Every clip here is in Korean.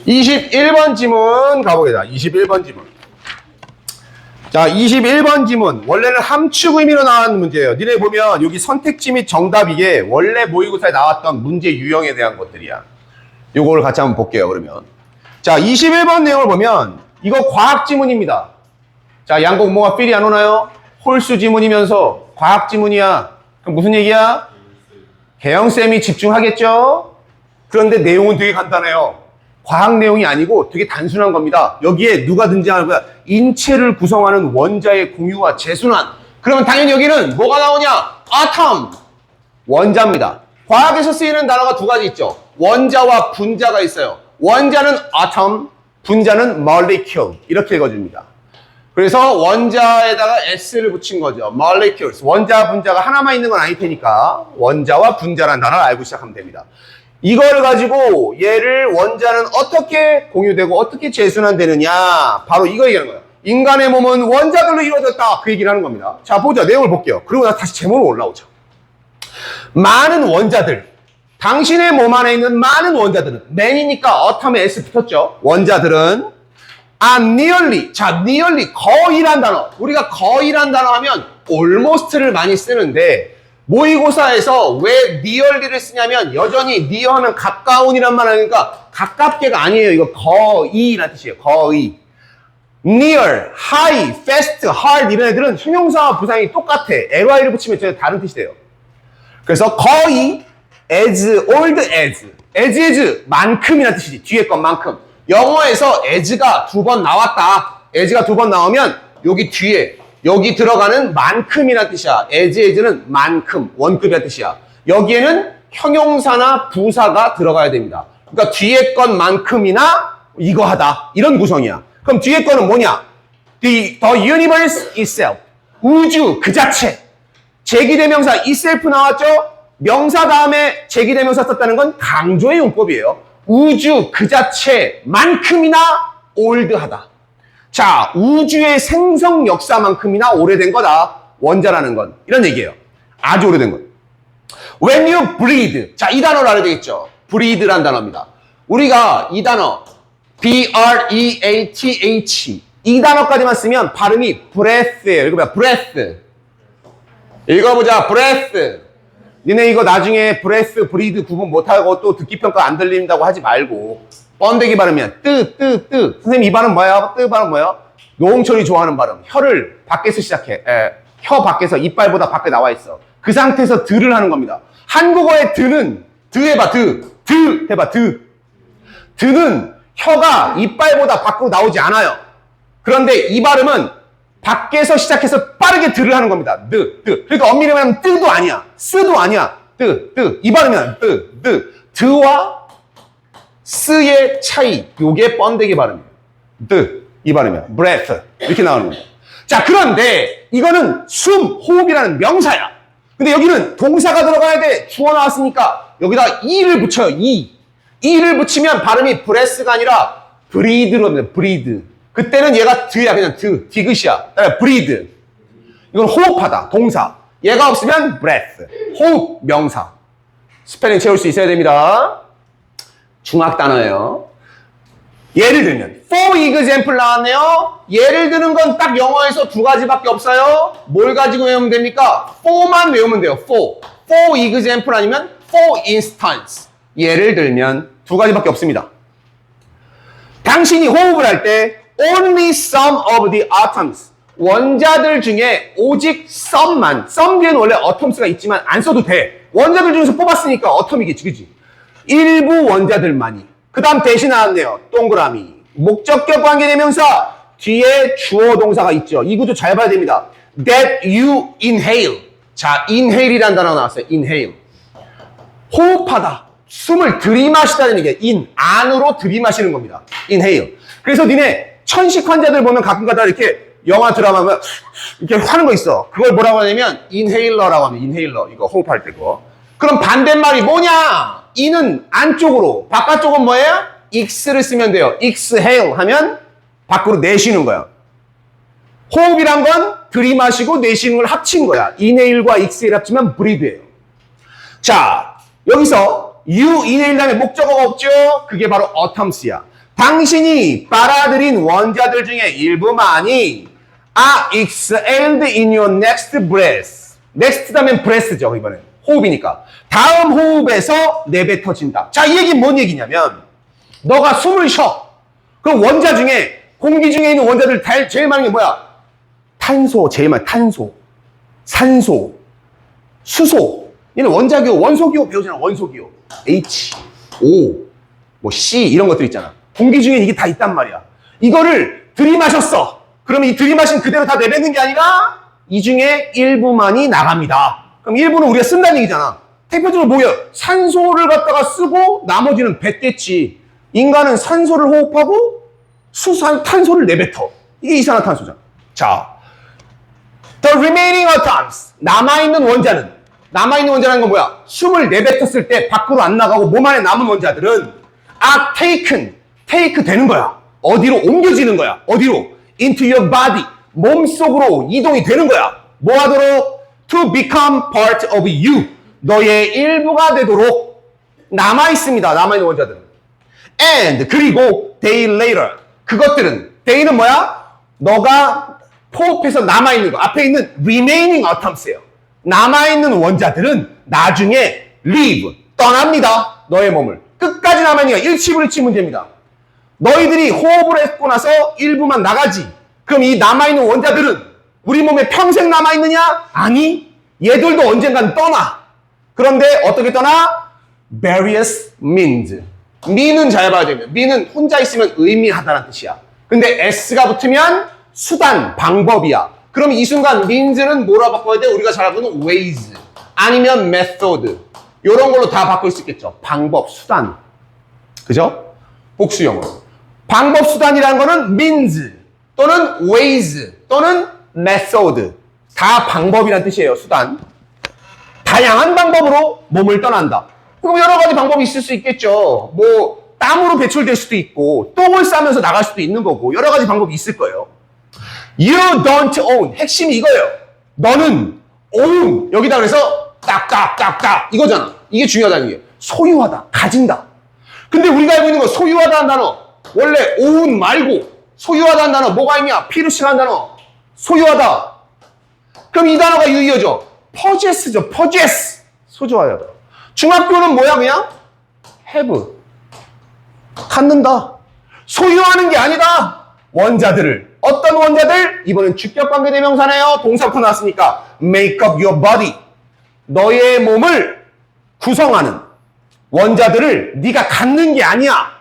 21번 지문 가보겠습니다. 21번 지문. 자, 21번 지문. 원래는 함축 의미로 나온 문제예요. 니네 보면 여기 선택지 및 정답 이게 원래 모의고사에 나왔던 문제 유형에 대한 것들이야. 요거를 같이 한번 볼게요, 그러면. 자, 21번 내용을 보면 이거 과학 지문입니다. 자, 양곡 뭐가 필이 안 오나요? 홀수 지문이면서 과학 지문이야. 그럼 무슨 얘기야? 개영쌤이 집중하겠죠? 그런데 내용은 되게 간단해요. 과학 내용이 아니고 되게 단순한 겁니다. 여기에 누가 등장하는 거야? 인체를 구성하는 원자의 공유와 재순환. 그러면 당연히 여기는 뭐가 나오냐? 아톰. 원자입니다. 과학에서 쓰이는 단어가 두 가지 있죠. 원자와 분자가 있어요. 원자는 아톰, 분자는 molecule. 이렇게 읽어줍니다. 그래서 원자에다가 S를 붙인 거죠. molecules. 원자, 분자가 하나만 있는 건 아닐 테니까 원자와 분자라는 단어를 알고 시작하면 됩니다. 이걸 가지고 얘를 원자는 어떻게 공유되고 어떻게 재순환되느냐. 바로 이거 얘기하는 거예요. 인간의 몸은 원자들로 이루어졌다. 그 얘기를 하는 겁니다. 자, 보자. 내용을 볼게요. 그리고 나서 다시 제목으로 올라오죠. 많은 원자들. 당신의 몸 안에 있는 많은 원자들은 man이니까 어텀에 S 붙었죠. 원자들은 nearly. 자, nearly. 거의란 단어. 우리가 거의란 단어 하면 almost를 많이 쓰는데 모의고사에서 왜 nearly를 쓰냐면 여전히 near 하면 가까운이란 말 하니까 가깝게가 아니에요. 이거 거의란 뜻이에요. 거의. near, high, fast, hard 이런 애들은 형용사와 부사이 똑같아. ly를 붙이면 전혀 다른 뜻이 돼요. 그래서 거의 as old as 만큼이라는 뜻이지. 뒤에 것만큼. 영어에서 as가 두 번 나왔다. as가 두 번 나오면 여기 뒤에 여기 들어가는 만큼이라는 뜻이야. as는 만큼, 원급이라는 뜻이야. 여기에는 형용사나 부사가 들어가야 됩니다. 그러니까 뒤에 것만큼이나 이거 하다. 이런 구성이야. 그럼 뒤에 거는 뭐냐? The universe itself. 우주 그 자체. 제기대명사 itself 나왔죠? 명사 다음에 제기대명사 썼다는 건 강조의 용법이에요. 우주 그 자체만큼이나 올드하다. 자, 우주의 생성 역사만큼이나 오래된 거다. 원자라는 건. 이런 얘기예요. 아주 오래된 건. When you breathe. 자, 이 단어를 알아야 되겠죠. breathe란 단어입니다. 우리가 이 단어 B-R-E-A-T-H 이 단어까지만 쓰면 발음이 breath예요. 읽어봐. breath. 읽어보자. breath. 니네 이거 나중에 breath, breathe 구분 못하고 또 듣기평가 안 들린다고 하지 말고 번데기 발음이야. 선생님 이 발음 뭐야? 뜨 발음 뭐야? 노홍철이 좋아하는 발음. 혀를 밖에서 시작해. 혀 밖에서 이빨보다 밖에 나와 있어. 그 상태에서 드를 하는 겁니다. 한국어의 드는 드 해봐. 드 해봐. 드는 혀가 이빨보다 밖으로 나오지 않아요. 그런데 이 발음은 밖에서 시작해서 빠르게 드를 하는 겁니다. 그러니까 엄밀히 말하면 뜨도 아니야. 쓰도 아니야. 이 발음이야. 드와 스의 차이. 요게 번데기 발음이에요. 이 발음이야. breath. 이렇게 나오는 거예요. 자, 그런데 이거는 숨, 호흡이라는 명사야. 근데 여기는 동사가 들어가야 돼. 주어 나왔으니까 여기다 e를 붙여요. e를 붙이면 발음이 breath가 아니라 breathe로 합니다. breathe. 그때는 얘가 드야. 그냥 디귿이야. breathe. 이건 호흡하다. 동사. 얘가 없으면 breath. 호흡, 명사. 스펠링 채울 수 있어야 됩니다. 중학 단어예요. 예를 들면 for example 나왔네요. 예를 드는 건 딱 영어에서 두 가지밖에 없어요. 뭘 가지고 외우면 됩니까? for만 외우면 돼요. for example 아니면 for instance. 예를 들면 두 가지밖에 없습니다. 당신이 호흡을 할 때 only some of the atoms 원자들 중에 오직 some만 some 뒤에는 원래 atoms가 있지만 안 써도 돼. 원자들 중에서 뽑았으니까 atom이겠지. 그치? 일부 원자들만이. 그 다음 대신 나왔네요. 동그라미. 목적격 관계대명사. 뒤에 주어 동사가 있죠. 이 구조 잘 봐야 됩니다. That you inhale. 자, inhale이라는 단어가 나왔어요. inhale. 호흡하다. 숨을 들이마시다는 얘기예요. 안으로 들이마시는 겁니다. inhale. 그래서 니네 천식 환자들 보면 가끔가다 이렇게 영화 드라마 보면 이렇게 하는 거 있어. 그걸 뭐라고 하냐면 inhaler라고 하면 inhaler. 이거 호흡할 때 거. 그럼 반대말이 뭐냐? 이는 안쪽으로, 바깥쪽은 뭐예요? ex를 쓰면 돼요. exhale 하면 밖으로 내쉬는 거야. 호흡이란 건 들이마시고 내쉬는 걸 합친 거야. inhale과 exhale 합치면 breathe예요. 자, 여기서 you 인의 다음에 목적어가 없죠? 그게 바로 autumns야. 당신이 빨아들인 원자들 중에 일부만이 are exhaled in your next breath. next 다음엔 breath죠, 이번엔. 호흡이니까. 다음 호흡에서 내뱉어진다. 자, 이 얘기는 뭔 얘기냐면 너가 숨을 쉬어. 그럼 원자 중에 공기 중에 있는 원자들 제일 많은 게 뭐야? 탄소, 제일 많이 탄소, 산소, 수소. 얘는 원자기호, 원소기호 배우잖아. 원소기호. H, O, 뭐 C 이런 것들 있잖아. 공기 중에 이게 다 있단 말이야. 이거를 들이마셨어. 그러면 이 들이마신 그대로 다 내뱉는 게 아니라 이 중에 일부만이 나갑니다. 그럼 일부는 우리가 쓴다는 얘기잖아. 대표적으로 뭐예요? 산소를 갖다가 쓰고 나머지는 뱉겠지. 인간은 산소를 호흡하고 탄소를 내뱉어. 이게 이산화탄소잖아. 자, the remaining atoms. 남아있는 원자라는 건 뭐야? 숨을 내뱉었을 때 밖으로 안 나가고 몸 안에 남은 원자들은 are taken. take 되는 거야. 어디로 옮겨지는 거야. 어디로? into your body. 몸속으로 이동이 되는 거야. 뭐 하도록? to become part of you. 너의 일부가 되도록 남아있습니다. 남아있는 원자들은. and 그리고 day later. 그것들은 day는 뭐야? 너가 포흡해서 남아있는 거. 앞에 있는 remaining atoms예요. 남아있는 원자들은 나중에 leave. 떠납니다. 너의 몸을. 끝까지 남아있는 게 일치불일치 문제입니다. 너희들이 호흡을 했고 나서 일부만 나가지. 그럼 이 남아있는 원자들은 우리 몸에 평생 남아있느냐? 아니. 얘들도 언젠간 떠나. 그런데 어떻게 떠나? various means. mean은 잘 봐야 되면. mean은 혼자 있으면 의미하다는 뜻이야. 근데 s가 붙으면 수단, 방법이야. 그럼 이 순간 means는 뭐라 바꿔야 돼? 우리가 잘 알고는 ways. 아니면 method. 요런 걸로 다 바꿀 수 있겠죠. 방법, 수단. 그죠? 복수형으로. 방법, 수단이라는 거는 means 또는 ways 또는 method. 다 방법이라는 뜻이에요. 수단. 다양한 방법으로 몸을 떠난다. 그럼 여러 가지 방법이 있을 수 있겠죠. 뭐 땀으로 배출될 수도 있고 똥을 싸면서 나갈 수도 있는 거고 여러 가지 방법이 있을 거예요. You don't own. 핵심이 이거예요. 너는 own. 여기다 그래서 딱딱딱딱 이거잖아. 이게 중요하다는 게 소유하다. 가진다. 근데 우리가 알고 있는 거 소유하다는 단어 원래 own 말고 소유하다는 단어 뭐가 있냐? 피르싱한 단어 소유하다. 그럼 이 단어가 유의어죠. possess죠. possess. 소유하다. 중학교는 뭐야 그냥? have. 갖는다. 소유하는 게 아니다. 원자들을. 어떤 원자들? 이번엔 주격관계대명사네요. 동사부터 나왔으니까 make up your body. 너의 몸을 구성하는 원자들을 네가 갖는 게 아니야.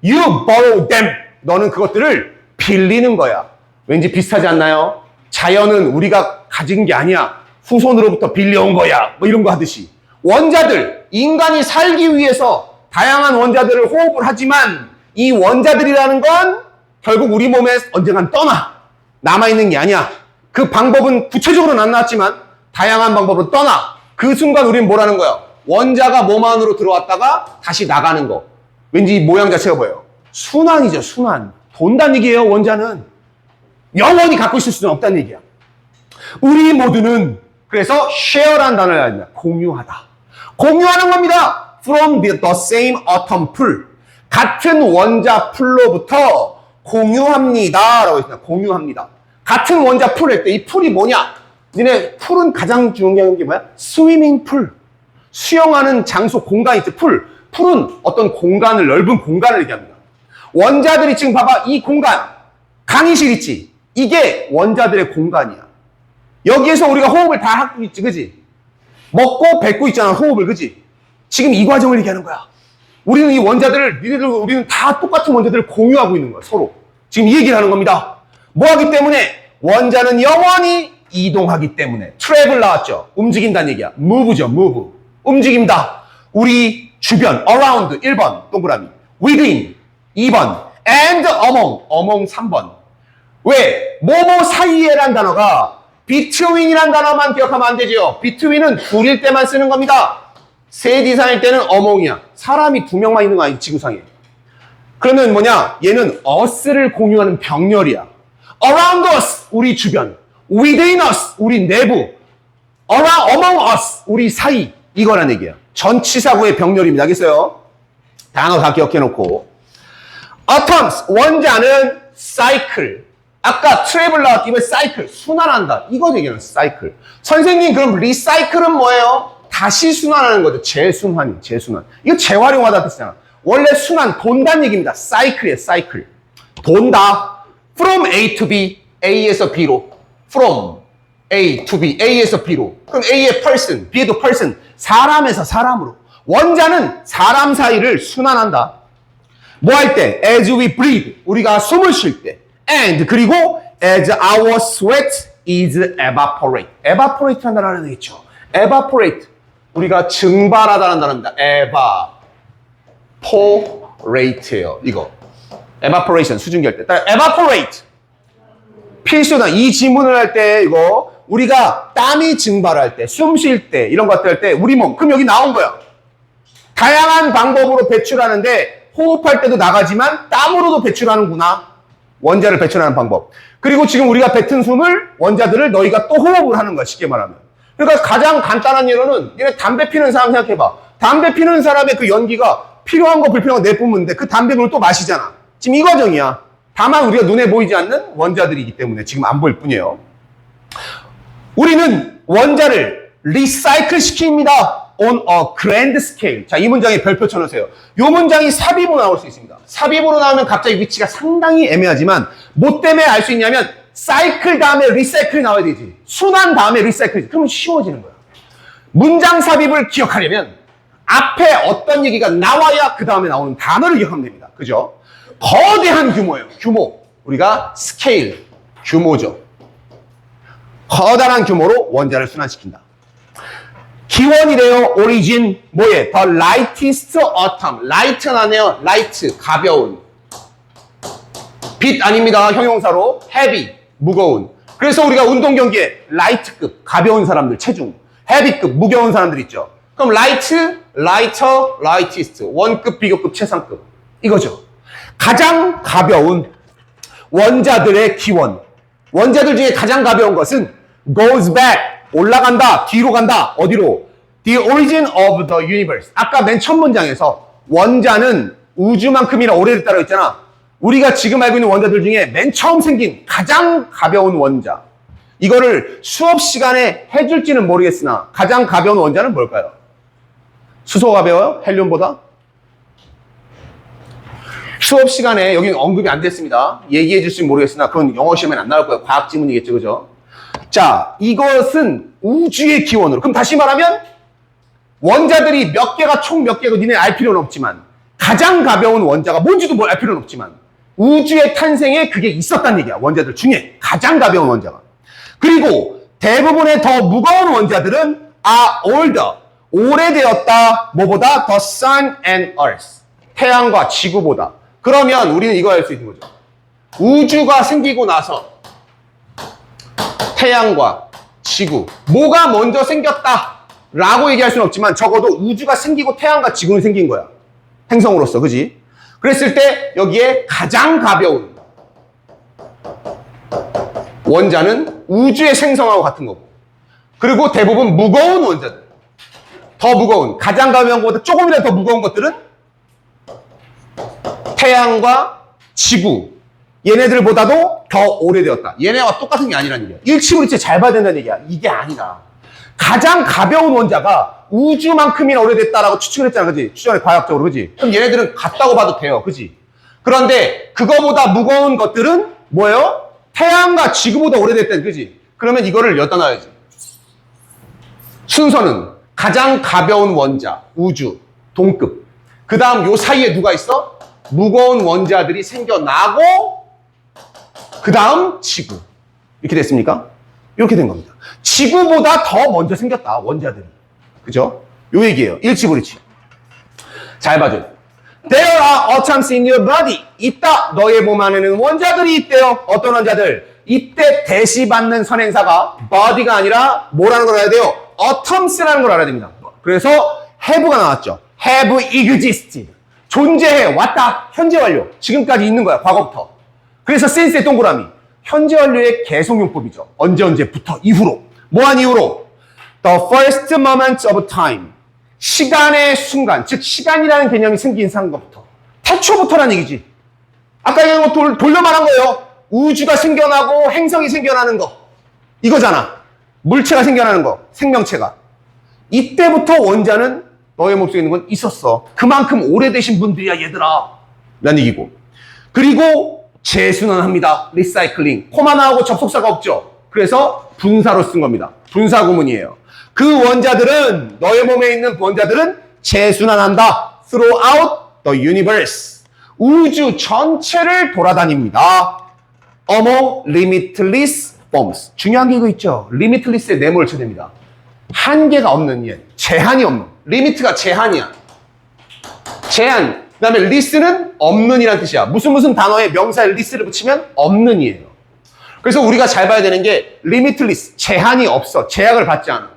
You borrow them. 너는 그것들을 빌리는 거야. 왠지 비슷하지 않나요? 자연은 우리가 가진 게 아니야. 후손으로부터 빌려온 거야. 뭐 이런 거 하듯이. 원자들, 인간이 살기 위해서 다양한 원자들을 호흡을 하지만 이 원자들이라는 건 결국 우리 몸에 언젠간 떠나. 남아있는 게 아니야. 그 방법은 구체적으로는 안 나왔지만 다양한 방법으로 떠나. 그 순간 우리는 뭐라는 거야? 원자가 몸 안으로 들어왔다가 다시 나가는 거. 왠지 모양 자체가 뭐예요? 순환이죠. 순환. 돈다는 얘기예요. 원자는. 영원히 갖고 있을 수는 없다는 얘기야. 우리 모두는 그래서 share라는 단어를 알아야 공유하다. 공유하는 겁니다. From the same atom pool. 같은 원자 풀로부터 공유합니다. 라고 했습니다. 공유합니다. 같은 원자 풀 할 때 이 풀이 뭐냐? 니네 풀은 가장 중요한 게 뭐야? 스위밍 풀. 수영하는 장소 공간이 있지. 풀은 어떤 공간을, 넓은 공간을 얘기합니다. 원자들이 지금 봐봐. 이 공간. 강의실 있지. 이게 원자들의 공간이야. 여기에서 우리가 호흡을 다 하고 있지, 그지? 먹고 뱉고 있잖아, 호흡을, 그지? 지금 이 과정을 얘기하는 거야. 우리는 이 원자들을, 우리는 다 똑같은 원자들을 공유하고 있는 거야, 서로. 지금 이 얘기를 하는 겁니다. 뭐 하기 때문에? 원자는 영원히 이동하기 때문에. travel 나왔죠? 움직인다는 얘기야. move죠, move. 움직입니다. 우리 주변, around, 1번, 동그라미. within, 2번. and among 3번. 왜? 뭐뭐 사이에란 단어가 between이란 단어만 기억하면 안 되죠. between은 둘일 때만 쓰는 겁니다. 셋 이상일 때는 among이야. 사람이 두 명만 있는 거 아니지, 지구상에. 그러면 뭐냐? 얘는 us를 공유하는 병렬이야. around us, 우리 주변. within us, 우리 내부. among us, 우리 사이. 이거란 얘기야. 전치사구의 병렬입니다. 알겠어요? 단어 다 기억해놓고. atoms, 원자는 cycle. 아까 트래블 나왔기 때문에 사이클, 순환한다. 이거 얘기하는 사이클. 선생님, 그럼 리사이클은 뭐예요? 다시 순환하는 거죠. 재순환이, 재순환. 이거 재활용하다 뜻이잖아. 원래 순환, 돈다는 얘기입니다. 사이클이에요, 사이클. 돈다. From A to B, A에서 B로. From A to B, A에서 B로. 그럼 A의 person, B에도 person. 사람에서 사람으로. 원자는 사람 사이를 순환한다. 뭐 할 때? As we breathe. 우리가 숨을 쉴 때. And 그리고 as our sweat is evaporate. evaporate라는 단어 알아야겠죠. evaporate. 우리가 증발하다는 단어입니다. evaporate예요. 이거. evaporation 수증기 할 때. evaporate. 필수다. 이 지문을 할 때 이거 우리가 땀이 증발할 때, 숨 쉴 때 이런 것들 할 때 우리 몸. 그럼 여기 나온 거야. 다양한 방법으로 배출하는데 호흡할 때도 나가지만 땀으로도 배출하는구나. 원자를 배출하는 방법. 그리고 지금 우리가 뱉은 숨을 원자들을 너희가 또 호흡을 하는 거야. 쉽게 말하면. 그러니까 가장 간단한 예로는 얘네 담배 피는 사람 생각해봐. 담배 피는 사람의 그 연기가 필요한 거 불필요한 거 내뿜는데 그 담배를 또 마시잖아. 지금 이 과정이야. 다만 우리가 눈에 보이지 않는 원자들이기 때문에 지금 안 보일 뿐이에요. 우리는 원자를 리사이클 시킵니다. on a grand scale. 자, 이 문장에 별표 쳐놓으세요. 이 문장이 삽입으로 나올 수 있습니다. 삽입으로 나오면 갑자기 위치가 상당히 애매하지만 뭐 때문에 알 수 있냐면 사이클 다음에 리사이클이 나와야 되지. 순환 다음에 리사이클이지. 그러면 쉬워지는 거야. 문장 삽입을 기억하려면 앞에 어떤 얘기가 나와야 그 다음에 나오는 단어를 기억하면 됩니다. 그죠? 거대한 규모예요. 규모. 우리가 스케일, 규모죠. 커다란 규모로 원자를 순환시킨다. 기원이래요. origin 뭐예? The lightest atom. light는 아니에요. light 가벼운. 빛 아닙니다. 형용사로 heavy 무거운. 그래서 우리가 운동 경기에 light급 가벼운 사람들 체중, heavy급 무거운 사람들 있죠. 그럼 light, lighter, lightest 원급, 비교급, 최상급 이거죠. 가장 가벼운 원자들의 기원. 원자들 중에 가장 가벼운 것은 goes back 올라간다, 뒤로 간다. 어디로? The origin of the universe. 아까 맨 첫 문장에서 원자는 우주만큼이나 오래됐다고 했잖아. 우리가 지금 알고 있는 원자들 중에 맨 처음 생긴 가장 가벼운 원자. 이거를 수업 시간에 해줄지는 모르겠으나 가장 가벼운 원자는 뭘까요? 수소가 가벼워요? 헬륨보다? 수업 시간에 여기는 언급이 안 됐습니다. 얘기해 줄지 모르겠으나 그건 영어 시험엔 안 나올 거예요. 과학 지문이겠죠, 그죠? 자, 이것은 우주의 기원으로. 그럼 다시 말하면 원자들이 몇 개가 총 몇 개고 니네 알 필요는 없지만 가장 가벼운 원자가 뭔지도 알 필요는 없지만 우주의 탄생에 그게 있었다는 얘기야. 원자들 중에 가장 가벼운 원자가. 그리고 대부분의 더 무거운 원자들은 are older. 오래되었다. 뭐보다? The sun and earth. 태양과 지구보다. 그러면 우리는 이거 알 수 있는 거죠. 우주가 생기고 나서 태양과 지구 뭐가 먼저 생겼다 라고 얘기할 수는 없지만 적어도 우주가 생기고 태양과 지구는 생긴 거야. 행성으로서. 그지? 그랬을 때 여기에 가장 가벼운 원자는 우주의 생성하고 같은 거고, 그리고 대부분 무거운 원자들, 더 무거운, 가장 가벼운 것보다 조금이라도 더 무거운 것들은 태양과 지구 얘네들보다도 더 오래되었다. 얘네와 똑같은 게 아니라는 얘기야. 일치불이치 잘 봐야 된다는 얘기야. 이게 아니다. 가장 가벼운 원자가 우주만큼이나 오래됐다라고 추측을 했잖아. 그지? 추정해 과학적으로. 그지? 그럼 얘네들은 같다고 봐도 돼요. 그지? 그런데 그거보다 무거운 것들은 뭐예요? 태양과 지구보다 오래됐다. 그지? 그러면 이거를 여기다 놔야지. 순서는 가장 가벼운 원자, 우주, 동급. 그 다음 요 사이에 누가 있어? 무거운 원자들이 생겨나고 그 다음 지구. 이렇게 됐습니까? 이렇게 된 겁니다. 지구보다 더 먼저 생겼다. 원자들이. 그죠? 요 얘기예요. 일치불이치. 잘 봐줘요. There are atoms in your body. 있다. 너의 몸 안에는 원자들이 있대요. 어떤 원자들? 이때 대시받는 선행사가 body가 아니라 뭐라는 걸 알아야 돼요? atoms라는 걸 알아야 됩니다. 그래서 have가 나왔죠. have existed. 존재해. 왔다. 현재 완료. 지금까지 있는 거야. 과거부터. 그래서 since의 동그라미. 현재 완료의 계속용법이죠. 언제부터. 이후로. 뭐한 이후로? The first moment of time. 시간의 순간, 즉 시간이라는 개념이 생긴 상관부터 태초부터라는 얘기지. 아까 얘기한 거 돌려 말한 거예요. 우주가 생겨나고 행성이 생겨나는 거 이거잖아. 물체가 생겨나는 거, 생명체가. 이때부터 원자는 너의 몸속에 있는 건 있었어. 그만큼 오래되신 분들이야 얘들아 라는 얘기고. 그리고 재순환합니다. 리사이클링. 코마 나오고 접속사가 없죠. 그래서 분사로 쓴 겁니다. 분사 구문이에요. 그 원자들은, 너의 몸에 있는 원자들은 재순환한다. throughout the universe. 우주 전체를 돌아다닙니다. among limitless forms. 중요한 게 이거 있죠. limitless에 네모를 쳐야 됩니다. 한계가 없는 예, 제한이 없는. limit가 제한이야. 제한. 그 다음에 list는 없는이란 뜻이야. 무슨 단어에 명사에 list를 붙이면 없는이에요. 그래서 우리가 잘 봐야 되는 게 limitless, 제한이 없어. 제약을 받지 않아.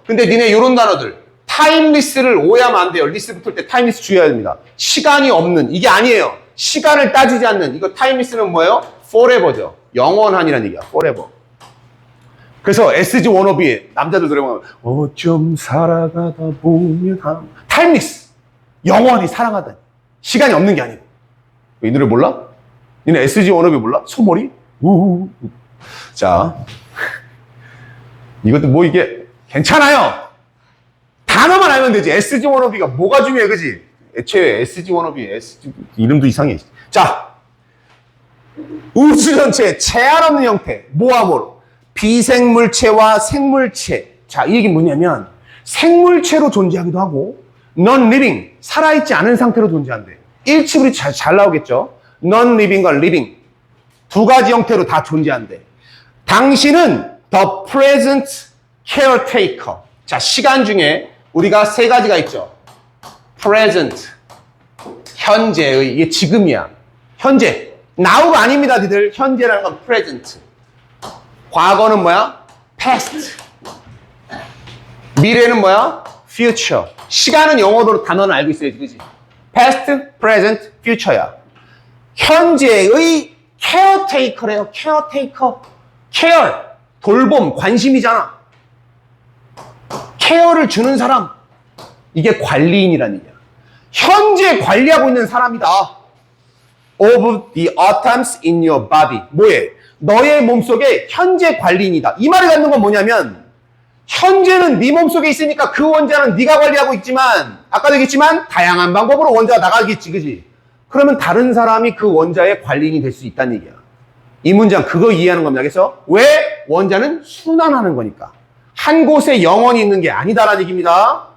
근데 니네 이런 단어들 timeless를 오해하면 안 돼요. list 붙을 때 timeless 주의해야 됩니다. 시간이 없는, 이게 아니에요. 시간을 따지지 않는. 이거 timeless는 뭐예요? forever죠. 영원한이라는 얘기야. forever. 그래서 SG 워너비의 남자들 노래 보면 어쩜 살아가다 보면 timeless. 영원히 사랑하다니. 시간이 없는 게 아니고. 이 노래 몰라? 니네 SG 워너비 몰라? 소머리? 우우. 자, 이것도 뭐 이게 괜찮아요. 단어만 알면 되지. SG 워너비가 뭐가 중요해, 그지? 애초에 SG 워너비, SG 이름도 이상해. 자, 우주 전체에 제한 없는 형태, 모함으로 비생물체와 생물체. 자, 이 얘기는 뭐냐면 생물체로 존재하기도 하고 non-living, 살아있지 않은 상태로 존재한대. 일치불이 잘 나오겠죠. non-living과 living 두 가지 형태로 다 존재한대. 당신은 the present caretaker. 자, 시간 중에 우리가 세 가지가 있죠. present, 현재의, 이게 지금이야. 현재. now가 아닙니다, 니들. 현재라는 건 present. 과거는 뭐야? past. 미래는 뭐야? future. 시간은 영어로 단어는 알고 있어야지, 그지? past, present, future야. 현재의 caretaker래요. caretaker. care. 돌봄, 관심이잖아. care를 주는 사람. 이게 관리인이라는 얘기야. 현재 관리하고 있는 사람이다. of the atoms in your body. 뭐해? 너의 몸속에 현재 관리인이다. 이 말을 갖는 건 뭐냐면 현재는 네 몸속에 있으니까 그 원자는 네가 관리하고 있지만 아까도 얘기했지만 다양한 방법으로 원자가 나가겠지, 그지? 그러면 다른 사람이 그 원자의 관리인이 될 수 있다는 얘기야. 이 문장 그거 이해하는 겁니다. 그래서 왜? 원자는 순환하는 거니까. 한 곳에 영원히 있는 게 아니다라는 얘기입니다.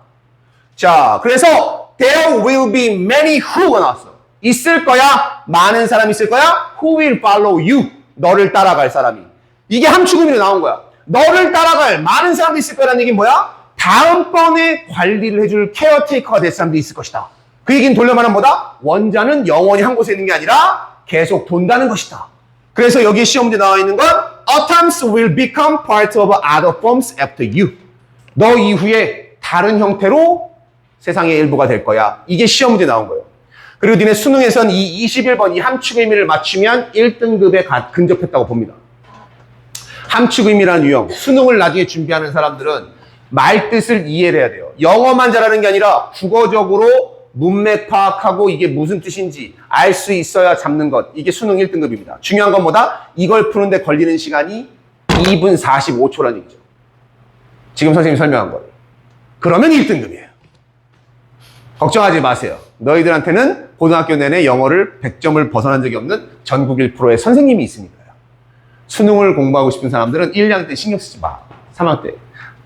자, 그래서 there will be many who가 나왔어. 있을 거야. 많은 사람이 있을 거야. Who will follow you? 너를 따라갈 사람이. 이게 함축음으로 나온 거야. 너를 따라갈 많은 사람이 있을 거라는 얘기는 뭐야? 다음번에 관리를 해줄 케어테이커가 될 사람들이 있을 것이다. 그 얘기는 돌려말하면 뭐다? 원자는 영원히 한 곳에 있는 게 아니라 계속 돈다는 것이다. 그래서 여기 시험 문제 나와 있는 건 Atoms will become part of other forms after you. 너 이후에 다른 형태로 세상의 일부가 될 거야. 이게 시험 문제 나온 거예요. 그리고 니네 수능에선 이 21번 이 함축 의미를 맞추면 1등급에 근접했다고 봅니다. 함축 의미라는 유형. 수능을 나중에 준비하는 사람들은 말뜻을 이해를 해야 돼요. 영어만 잘하는 게 아니라 국어적으로 문맥 파악하고 이게 무슨 뜻인지 알 수 있어야 잡는 것. 이게 수능 1등급입니다. 중요한 건 뭐다? 이걸 푸는데 걸리는 시간이 2분 45초라는 얘기죠. 지금 선생님이 설명한 거예요. 그러면 1등급이에요. 걱정하지 마세요. 너희들한테는 고등학교 내내 영어를 100점을 벗어난 적이 없는 전국 1%의 선생님이 있으니까요. 수능을 공부하고 싶은 사람들은 1년 때 신경 쓰지 마. 3학년 때.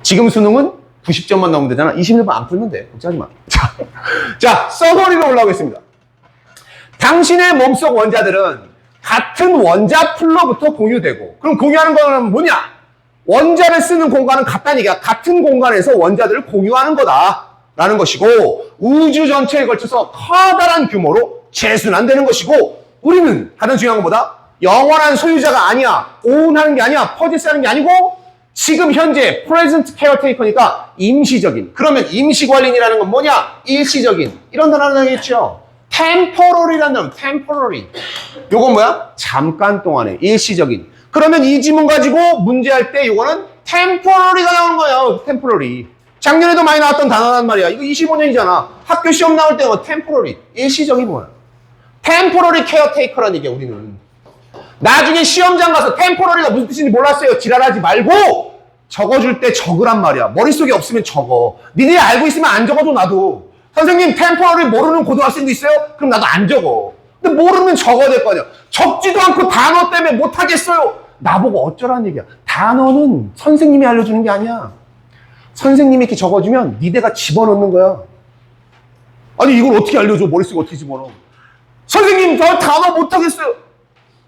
지금 수능은 90점만 넘으면 되잖아. 21번 안 풀면 돼. 걱정하지 마. 자, 서머리로 올라오겠습니다. 당신의 몸속 원자들은 같은 원자 풀로부터 공유되고, 그럼 공유하는 거는 뭐냐? 원자를 쓰는 공간은 같다는 얘기야. 같은 공간에서 원자들을 공유하는 거다. 라는 것이고, 우주 전체에 걸쳐서 커다란 규모로 재순환되는 것이고, 우리는 가장 중요한 건 뭐다? 영원한 소유자가 아니야. 오운하는 게 아니야. 퍼지스하는 게 아니고, 지금 현재 present caretaker니까 임시적인. 그러면 임시관리인이라는 건 뭐냐? 일시적인. 이런 단어를 하겠죠. temporally라는 단어, temporary. 요건 뭐야? 잠깐 동안에 일시적인. 그러면 이 지문 가지고 문제할 때 요거는 temporary가 나오는 거예요. temporary. 작년에도 많이 나왔던 단어란 말이야. 이거 25년이잖아. 학교 시험 나올 때가 temporary. 일시적이 뭐야? temporary caretaker라는 얘기야, 우리는. 나중에 시험장 가서 temporary가 무슨 뜻인지 몰랐어요. 지랄하지 말고 적어줄 때 적으란 말이야. 머릿속에 없으면 적어. 니네 알고 있으면 안 적어도 나도. 선생님 temporary 모르는 고등학생도 있어요? 그럼 나도 안 적어. 근데 모르면 적어야 될 거 아니야. 적지도 않고 단어 때문에 못하겠어요. 나보고 어쩌라는 얘기야. 단어는 선생님이 알려주는 게 아니야. 선생님이 이렇게 적어주면 니네가 집어넣는 거야. 아니 이걸 어떻게 알려줘? 머릿속에 어떻게 집어넣어? 선생님 저 단어 못하겠어요.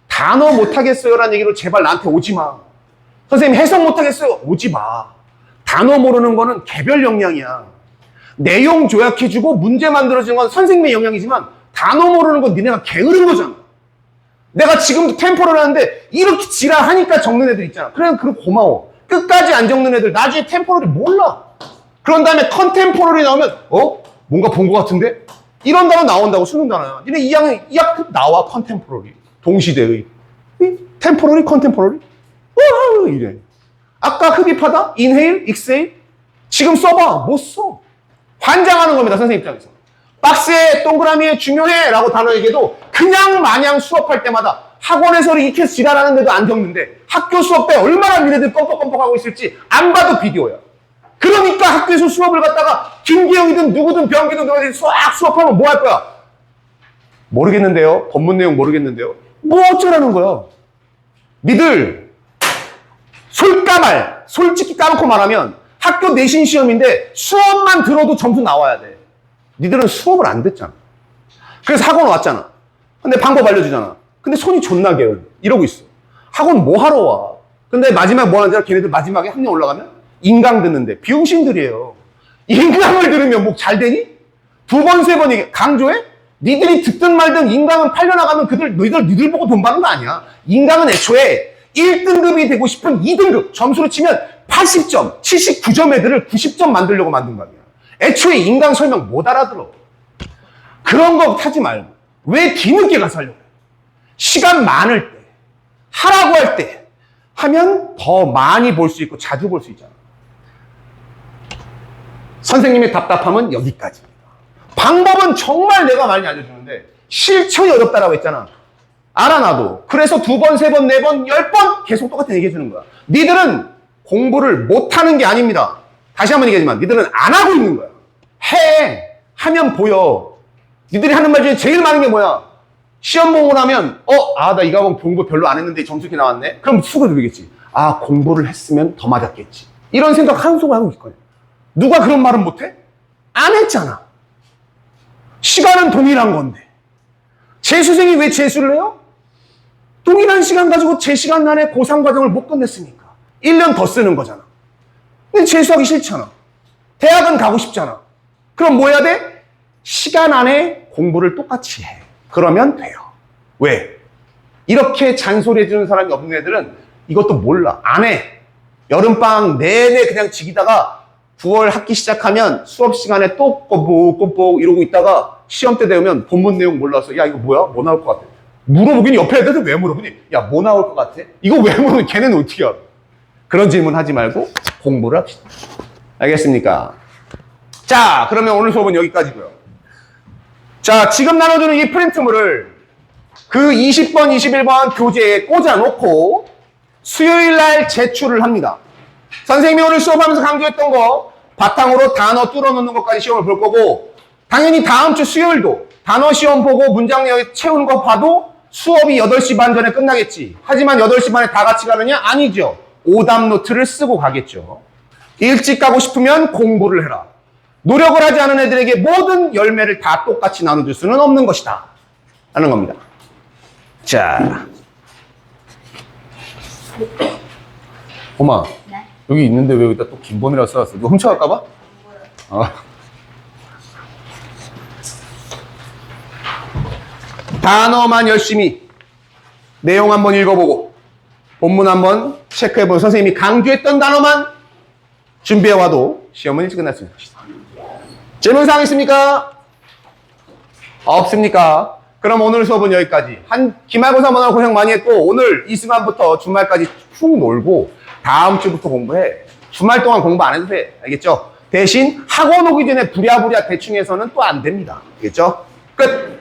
단어 못하겠어요 라는 얘기로 제발 나한테 오지 마. 선생님 해석 못하겠어요. 오지 마. 단어 모르는 거는 개별 역량이야. 내용 조약해주고 문제 만들어주는 건 선생님의 역량이지만 단어 모르는 건 니네가 게으른 거잖아. 내가 지금도 템포를 하는데 이렇게 지랄하니까 적는 애들 있잖아. 그래 고마워. 끝까지 안 적는 애들 나중에 템포럴이 몰라. 그런 다음에 컨템포럴이 나오면 뭔가 본 것 같은데? 이런 단어 나온다고 수능 단어야. 니네 2학급 나와 컨템포럴이. 동시대의. 템포럴이 컨템포럴이? 이래. 아까 흡입하다? 인헤일? 익세일? 지금 써봐. 못 써. 환장하는 겁니다. 선생님 입장에서. 박스에 동그라미에 중요해 라고 단어 얘기해도 그냥 마냥 수업할 때마다 학원에서 이렇게 지랄하는데도 안 적는데 학교 수업 때 얼마나 니네들 껌뻑껌뻑하고 있을지 안 봐도 비디오야. 그러니까 학교에서 수업을 갖다가 김기영이든 누구든 병기든 누구든 수업하면 뭐 할 거야? 모르겠는데요. 법문 내용 모르겠는데요. 뭐 어쩌라는 거야. 니들 솔직히 까놓고 말하면 학교 내신 시험인데 수업만 들어도 점수 나와야 돼. 니들은 수업을 안 듣잖아. 그래서 학원 왔잖아. 근데 방법 알려주잖아. 근데 손이 존나 게으르. 이러고 있어. 학원 뭐 하러 와? 근데 마지막에 뭐 하는지 알아? 걔네들 마지막에 학년 올라가면 인강 듣는데 비용신들이에요. 인강을 들으면 뭐 잘 되니? 두 번, 세 번 얘기 강조해? 니들이 듣든 말든 인강은 팔려나가면 니들 보고 돈 받는 거 아니야. 인강은 애초에 1등급이 되고 싶은 2등급 점수로 치면 80점, 79점 애들을 90점 만들려고 만든 거 아니야. 애초에 인강 설명 못 알아들어. 그런 거 타지 말고 왜 뒤늦게 가서 하려고 해? 시간 많을 때 하라고 할 때 하면 더 많이 볼 수 있고 자주 볼 수 있잖아. 선생님의 답답함은 여기까지입니다. 방법은 정말 내가 많이 알려주는데 실천이 어렵다라고 했잖아. 알아 나도. 그래서 두 번, 세 번, 네 번, 10번 계속 똑같은 얘기 해주는 거야. 니들은 공부를 못하는 게 아닙니다. 다시 한번 얘기하지만 니들은 안 하고 있는 거야. 해. 하면 보여. 니들이 하는 말 중에 제일 많은 게 뭐야? 시험 보고 나면 나 이거 하고 공부 별로 안 했는데 점수 이렇게 나왔네? 그럼 수고 들겠지. 공부를 했으면 더 맞았겠지. 이런 생각 한속을 하고 있거든. 누가 그런 말은 못해? 안 했잖아. 시간은 동일한 건데. 재수생이 왜 재수를 해요? 동일한 시간 가지고 제 시간 안에 고3 과정을 못 끝냈으니까. 1년 더 쓰는 거잖아. 근데 재수하기 싫잖아. 대학은 가고 싶잖아. 그럼 뭐 해야 돼? 시간 안에 공부를 똑같이 해. 그러면 돼요. 왜? 이렇게 잔소리해주는 사람이 없는 애들은 이것도 몰라. 안 해. 여름방학 내내 그냥 지기다가 9월 학기 시작하면 수업 시간에 또 꼬북꼬북 이러고 있다가 시험 때 되면 본문 내용 몰라서 야 이거 뭐야? 뭐 나올 것 같아? 물어보긴 옆에 애들한테 왜 물어보니? 야 뭐 나올 것 같아? 이거 왜 물어보니? 걔네는 어떻게 알아? 그런 질문 하지 말고 공부를 합시다. 알겠습니까? 자, 그러면 오늘 수업은 여기까지고요. 자, 지금 나눠주는 이 프린트물을 그 20번, 21번 교재에 꽂아놓고 수요일 날 제출을 합니다. 선생님이 오늘 수업하면서 강조했던 거 바탕으로 단어 뚫어놓는 것까지 시험을 볼 거고 당연히 다음 주 수요일도 단어 시험 보고 문장 내용 채우는 거 봐도 수업이 8시 반 전에 끝나겠지. 하지만 8시 반에 다 같이 가느냐? 아니죠. 오답 노트를 쓰고 가겠죠. 일찍 가고 싶으면 공부를 해라. 노력을 하지 않은 애들에게 모든 열매를 다 똑같이 나눠줄 수는 없는 것이다. 하는 겁니다. 자. 엄마. 네? 여기 있는데 왜 여기다 또 김범이라고 써놨어? 누가 훔쳐갈까봐? 단어만 열심히 내용 한번 읽어보고 본문 한번 체크해보고 선생님이 강조했던 단어만 준비해와도 시험은 일찍 끝날 수 있는 것이다. 질문사항 있습니까? 없습니까? 그럼 오늘 수업은 여기까지. 기말고사 오늘 고생 많이 했고 오늘 이 시간부터 주말까지 푹 놀고 다음 주부터 공부해. 주말 동안 공부 안 해도 돼. 알겠죠? 대신 학원 오기 전에 부랴부랴 대충 해서는 또 안 됩니다. 알겠죠? 끝!